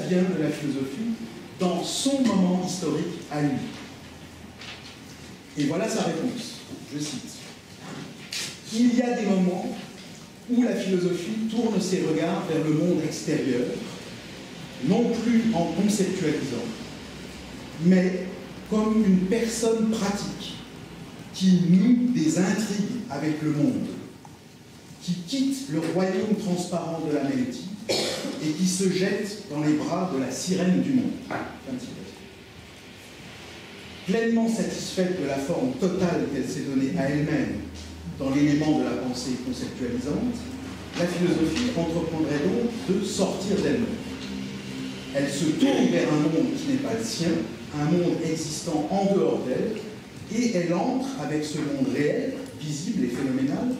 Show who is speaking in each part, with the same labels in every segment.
Speaker 1: advient de la philosophie dans son moment historique à lui? Et voilà sa réponse, je cite. Il y a des moments où la philosophie tourne ses regards vers le monde extérieur, non plus en conceptualisant, mais comme une personne pratique qui noue des intrigues avec le monde, qui quitte le royaume transparent de la mélodie et qui se jette dans les bras de la sirène du monde. Pleinement satisfaite de la forme totale qu'elle s'est donnée à elle-même dans l'élément de la pensée conceptualisante, la philosophie entreprendrait donc de sortir d'elle-même. Elle se tourne vers un monde qui n'est pas le sien, un monde existant en dehors d'elle, et elle entre avec ce monde réel, visible et phénoménal,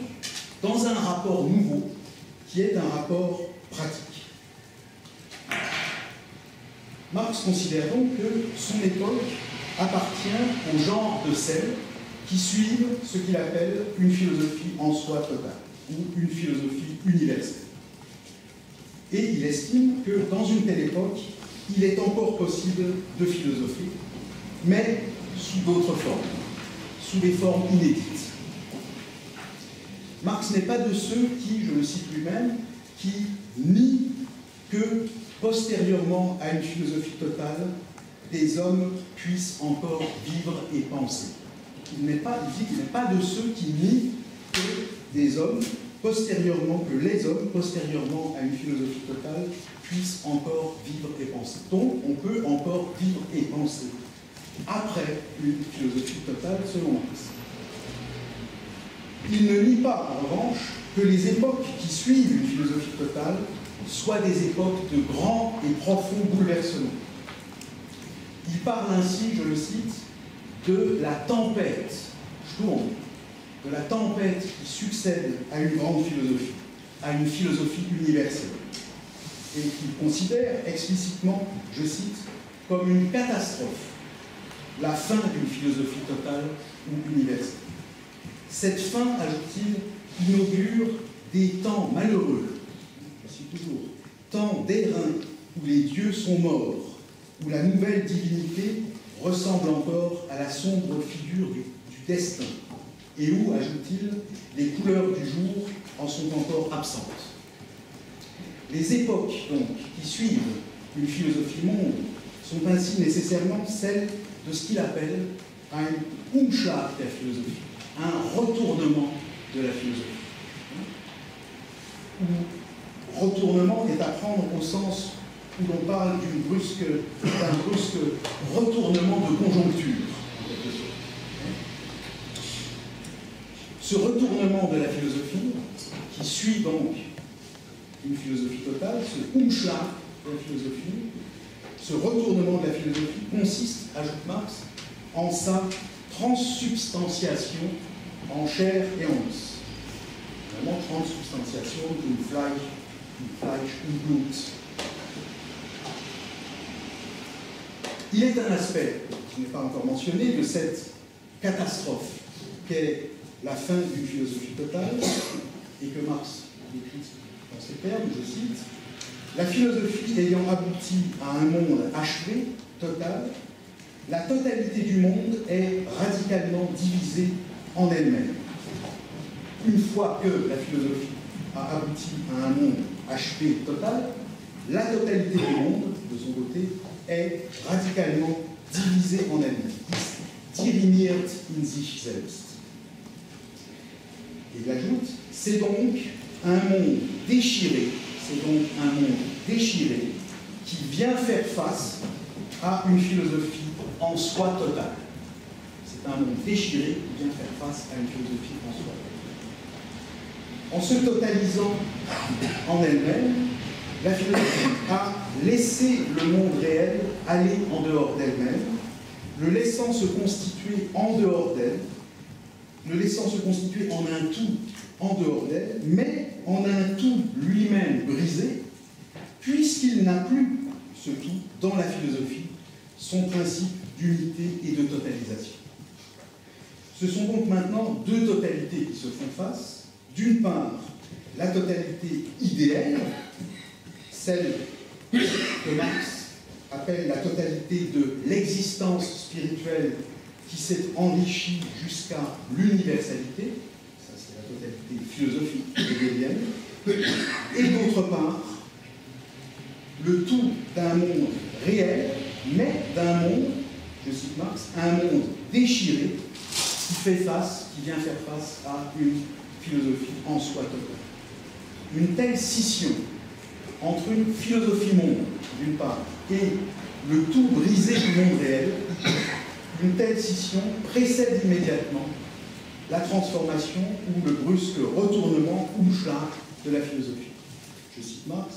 Speaker 1: dans un rapport nouveau, qui est un rapport pratique. Marx considère donc que son époque appartient au genre de celles qui suivent ce qu'il appelle une philosophie en soi totale, ou une philosophie universelle. Et il estime que dans une telle époque, il est encore possible de philosopher, mais sous d'autres formes, sous des formes inédites. Marx n'est pas de ceux qui, je le cite lui-même, qui nient que, postérieurement à une philosophie totale, des hommes puissent encore vivre et penser. Il dit qu'il n'est pas de ceux qui nient que des hommes, que les hommes, postérieurement à une philosophie totale, puissent encore vivre et penser. Donc, on peut encore vivre et penser après une philosophie totale, selon Marx. Il ne nie pas, en revanche, que les époques qui suivent une philosophie totale soient des époques de grands et profonds bouleversements. Il parle ainsi, je le cite, de la tempête, de la tempête qui succède à une grande philosophie, à une philosophie universelle. Et qu'il considère explicitement, je cite, comme une catastrophe, la fin d'une philosophie totale ou universelle. Cette fin, ajoute-t-il, inaugure des temps malheureux, je cite toujours, temps d'airain où les dieux sont morts, où la nouvelle divinité ressemble encore à la sombre figure du destin, et où, ajoute-t-il, les couleurs du jour en sont encore absentes. Les époques, donc, qui suivent une philosophie monde sont ainsi nécessairement celles de ce qu'il appelle un Umschlag der Philosophie, un retournement de la philosophie. Retournement est à prendre au sens où l'on parle d'un brusque retournement de conjoncture, en quelque sorte. Ce retournement de la philosophie, qui suit donc une philosophie totale, ce Umschlag de la philosophie, ce retournement de la philosophie consiste, ajoute Marx, en sa transsubstantiation en chair et en os. Vraiment, transsubstantiation d'une Fleisch und Blut. Il est un aspect, qui n'est pas encore mentionné, de cette catastrophe qu'est la fin d'une philosophie totale, et que Marx décrit dans ces termes, je cite, la philosophie ayant abouti à un monde achevé, total, la totalité du monde est radicalement divisée en elle-même. Une fois que la philosophie a abouti à un monde achevé, total, la totalité du monde, de son côté, est radicalement divisée en elle-même. Dirimiert in sich selbst. Et il ajoute, c'est donc un monde déchiré, qui vient faire face à une philosophie en soi totale. C'est un monde déchiré qui vient faire face à une philosophie en soi totale. En se totalisant en elle-même, la philosophie a laissé le monde réel aller en dehors d'elle-même, le laissant se constituer en dehors d'elle, le laissant se constituer en un tout en dehors d'elle, mais en un tout lui-même brisé, puisqu'il n'a plus ce tout dans la philosophie, son principe d'unité et de totalisation. Ce sont donc maintenant deux totalités qui se font face. D'une part, la totalité idéale, celle que Marx appelle la totalité de l'existence spirituelle qui s'est enrichie jusqu'à l'universalité, ça c'est la totalité philosophique hegelienne, et d'autre part, le tout d'un monde réel, mais d'un monde, je cite Marx, un monde déchiré qui vient faire face à une philosophie en soi totale. Une telle scission entre une philosophie monde, d'une part, et le tout brisé du monde réel, une telle scission précède immédiatement la transformation ou le brusque retournement ou charge de la philosophie. Je cite Marx,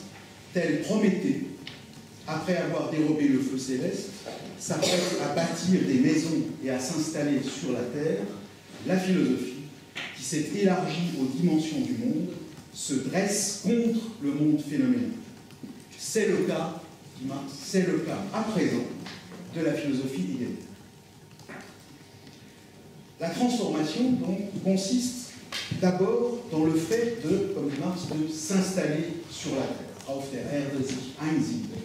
Speaker 1: tel Prométhée, après avoir dérobé le feu céleste, s'apprête à bâtir des maisons et à s'installer sur la terre, la philosophie, qui s'est élargie aux dimensions du monde, se dresse contre le monde phénoménal. C'est le cas, dit Marx, c'est le cas à présent de la philosophie hegelienne. La transformation, donc, consiste d'abord dans le fait de, comme dit Marx, de s'installer sur la terre, auf der Erde sich einsiedeln.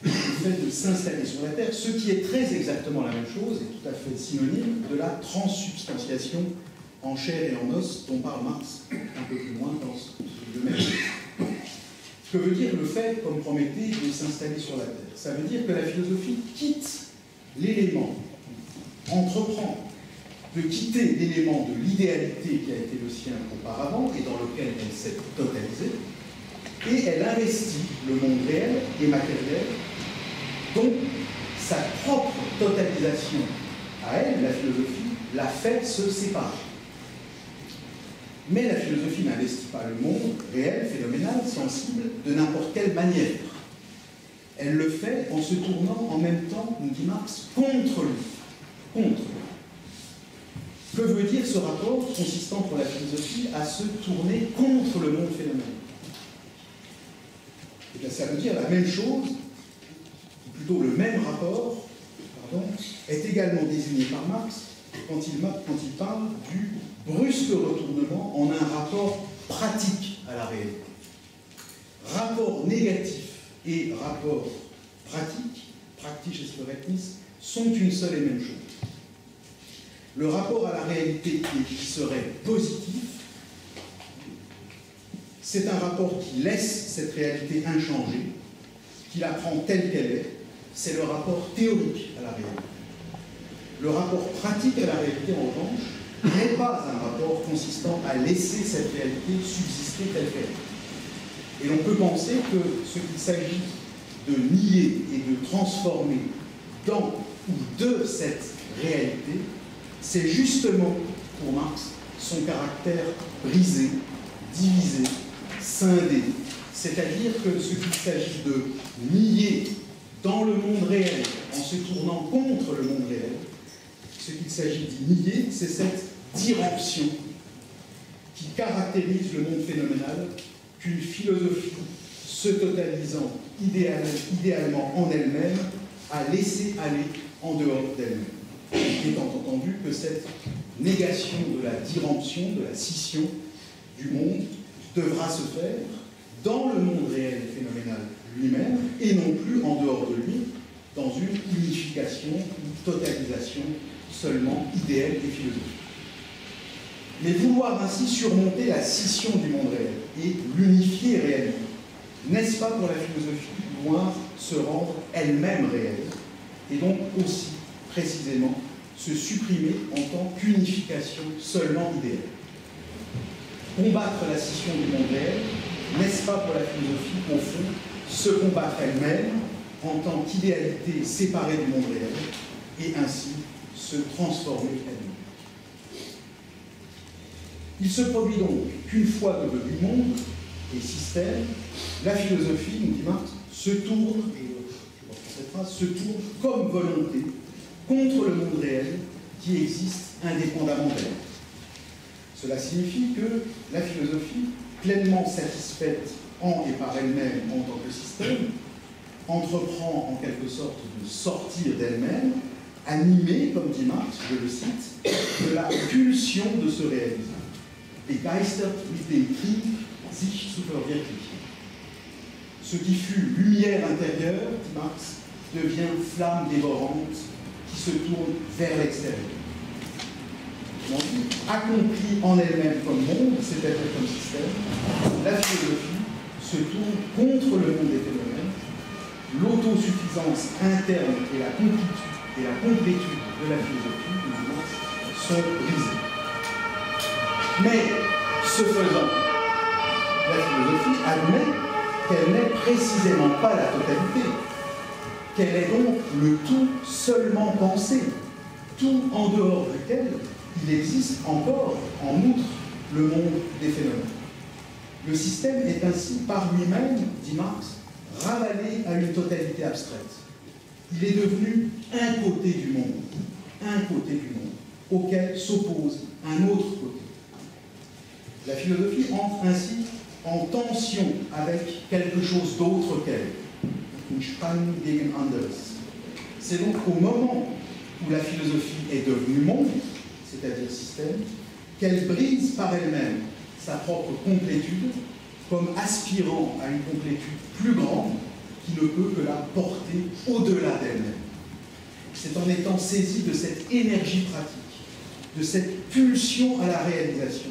Speaker 1: Le fait de s'installer sur la terre, ce qui est très exactement la même chose, et tout à fait synonyme de la transsubstantiation en chair et en os dont parle Marx un peu plus loin dans le même livre. Ce que veut dire le fait, comme Prométhée, de s'installer sur la terre? Ça veut dire que la philosophie quitte l'élément, entreprend de quitter l'élément de l'idéalité qui a été le sien auparavant et dans lequel elle s'est totalisée, et elle investit le monde réel et matériel dont sa propre totalisation à elle, la philosophie, la fait se séparer. Mais la philosophie n'investit pas le monde réel, phénoménal, sensible, de n'importe quelle manière. Elle le fait en se tournant en même temps, nous dit Marx, contre lui. Contre lui. Que veut dire ce rapport consistant pour la philosophie à se tourner contre le monde phénoménal? Et bien, ça veut dire la même chose, ou plutôt le même rapport, est également désigné par Marx quand il parle du brusque retournement en un rapport pratique à la réalité. Rapport négatif et rapport pratique, praktisches Verhältnis, sont une seule et même chose. Le rapport à la réalité qui serait positif, c'est un rapport qui laisse cette réalité inchangée, qui la prend telle qu'elle est, c'est le rapport théorique à la réalité. Le rapport pratique à la réalité, en revanche, n'est pas un rapport consistant à laisser cette réalité subsister telle qu'elle est. Et l'on peut penser que ce qu'il s'agit de nier et de transformer dans ou de cette réalité, c'est justement, pour Marx, son caractère brisé, divisé, scindé. C'est-à-dire que ce qu'il s'agit de nier dans le monde réel, en se tournant contre le monde réel, ce qu'il s'agit d'y nier, c'est cette diremption qui caractérise le monde phénoménal qu'une philosophie se totalisant idéalement en elle-même a laissé aller en dehors d'elle-même. Étant entendu que cette négation de la diremption, de la scission du monde devra se faire dans le monde réel et phénoménal lui-même et non plus en dehors de lui, dans une unification, une totalisation seulement idéale et philosophique. Mais vouloir ainsi surmonter la scission du monde réel et l'unifier réellement, n'est-ce pas pour la philosophie vouloir se rendre elle-même réelle et donc aussi, précisément, se supprimer en tant qu'unification seulement idéale? Combattre la scission du monde réel, n'est-ce pas pour la philosophie, au fond, se combattre elle-même en tant qu'idéalité séparée du monde réel et ainsi se transformer elle-même? Il se produit donc qu'une fois devenu monde et système, la philosophie, nous dit Marx, se tourne, je reprends cette phrase, se tourne comme volonté contre le monde réel qui existe indépendamment d'elle. Cela signifie que la philosophie, pleinement satisfaite en et par elle-même en tant que système, entreprend en quelque sorte de sortir d'elle-même, animée, comme dit Marx, je le cite, de la pulsion de se réaliser. Begeistert mit dem Trieb, sich zu verwirklichen. Ce qui fut lumière intérieure, dit Marx, devient flamme dévorante qui se tourne vers l'extérieur. Accomplie en elle-même comme monde, c'est-à-dire comme système, la philosophie se tourne contre le monde des phénomènes. L'autosuffisance interne et la complétude de la philosophie, sont brisées. Mais, ce faisant, la philosophie admet qu'elle n'est précisément pas la totalité, qu'elle est donc le tout seulement pensé, tout en dehors duquel il existe encore, en outre, le monde des phénomènes. Le système est ainsi par lui-même, dit Marx, ravalé à une totalité abstraite. Il est devenu un côté du monde, auquel s'oppose un autre côté. La philosophie entre ainsi en tension avec quelque chose d'autre qu'elle. Spannung gegen anderes. C'est donc au moment où la philosophie est devenue monde, c'est-à-dire système, qu'elle brise par elle-même sa propre complétude, comme aspirant à une complétude plus grande qui ne peut que la porter au-delà d'elle-même. C'est en étant saisie de cette énergie pratique, de cette pulsion à la réalisation,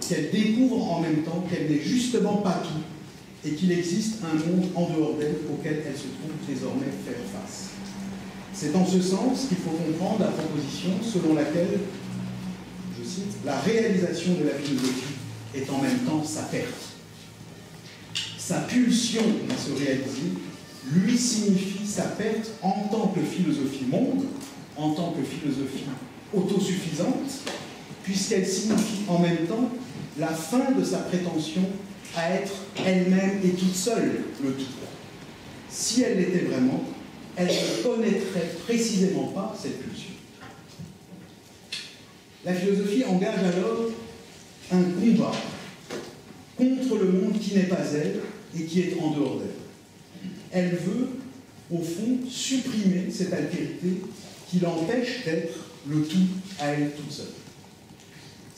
Speaker 1: qu'elle découvre en même temps qu'elle n'est justement pas tout et qu'il existe un monde en dehors d'elle auquel elle se trouve désormais faire face. C'est en ce sens qu'il faut comprendre la proposition selon laquelle, je cite, la réalisation de la philosophie est en même temps sa perte. Sa pulsion à se réaliser lui signifie sa perte en tant que philosophie monde, en tant que philosophie autosuffisante, puisqu'elle signifie en même temps la fin de sa prétention à être elle-même et toute seule le tout. Si elle l'était vraiment, elle ne connaîtrait précisément pas cette pulsion. La philosophie engage alors un combat contre le monde qui n'est pas elle et qui est en dehors d'elle. Elle veut, au fond, supprimer cette altérité qui l'empêche d'être le tout à elle toute seule.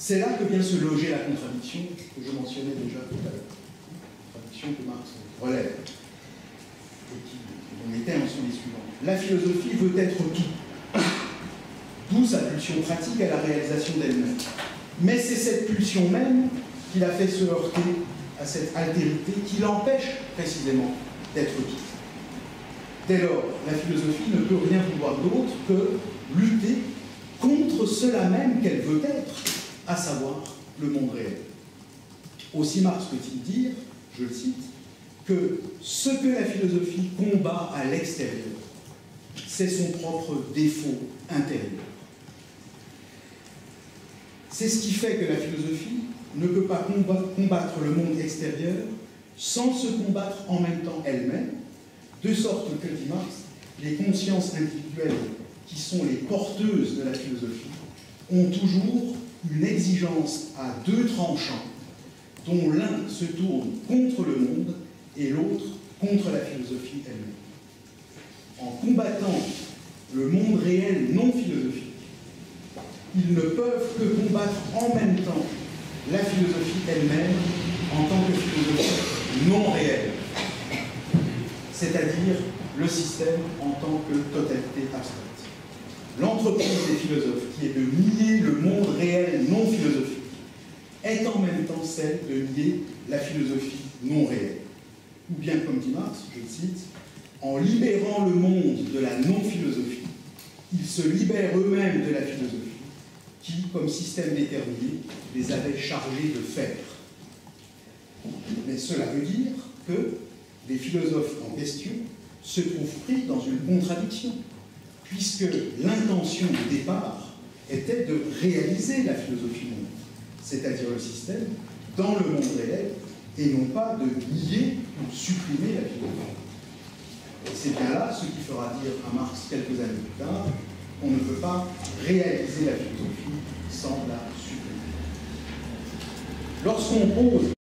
Speaker 1: C'est là que vient se loger la contradiction que je mentionnais déjà tout à l'heure. Contradiction que Marx relève et dont les termes sont les suivants. La philosophie veut être tout, d'où sa pulsion pratique à la réalisation d'elle-même. Mais c'est cette pulsion même qui l'a fait se heurter à cette altérité qui l'empêche précisément d'être tout. Dès lors, la philosophie ne peut rien vouloir d'autre que lutter contre cela même qu'elle veut être, à savoir le monde réel. Aussi Marx peut-il dire, je le cite, que ce que la philosophie combat à l'extérieur, c'est son propre défaut intérieur. C'est ce qui fait que la philosophie ne peut pas combattre le monde extérieur sans se combattre en même temps elle-même, de sorte que, dit Marx, les consciences individuelles qui sont les porteuses de la philosophie ont toujours une exigence à deux tranchants, dont l'un se tourne contre le monde et l'autre contre la philosophie elle-même. En combattant le monde réel non philosophique, ils ne peuvent que combattre en même temps la philosophie elle-même en tant que philosophie non réelle, c'est-à-dire le système en tant que totalité abstraite. L'entreprise des philosophes, qui est de nier le monde réel non philosophique, est en même temps celle de nier la philosophie non réelle. Ou bien, comme dit Marx, je le cite, en libérant le monde de la non-philosophie, ils se libèrent eux-mêmes de la philosophie, qui, comme système déterminé, les avait chargés de faire. Mais cela veut dire que les philosophes en question se trouvent pris dans une contradiction, puisque l'intention de départ était de réaliser la philosophie monde, c'est-à-dire le système, dans le monde réel, et non pas de nier ou supprimer la philosophie. Et c'est bien là ce qui fera dire à Marx quelques années plus tard qu'on ne peut pas réaliser la philosophie sans la supprimer. Lorsqu'on pose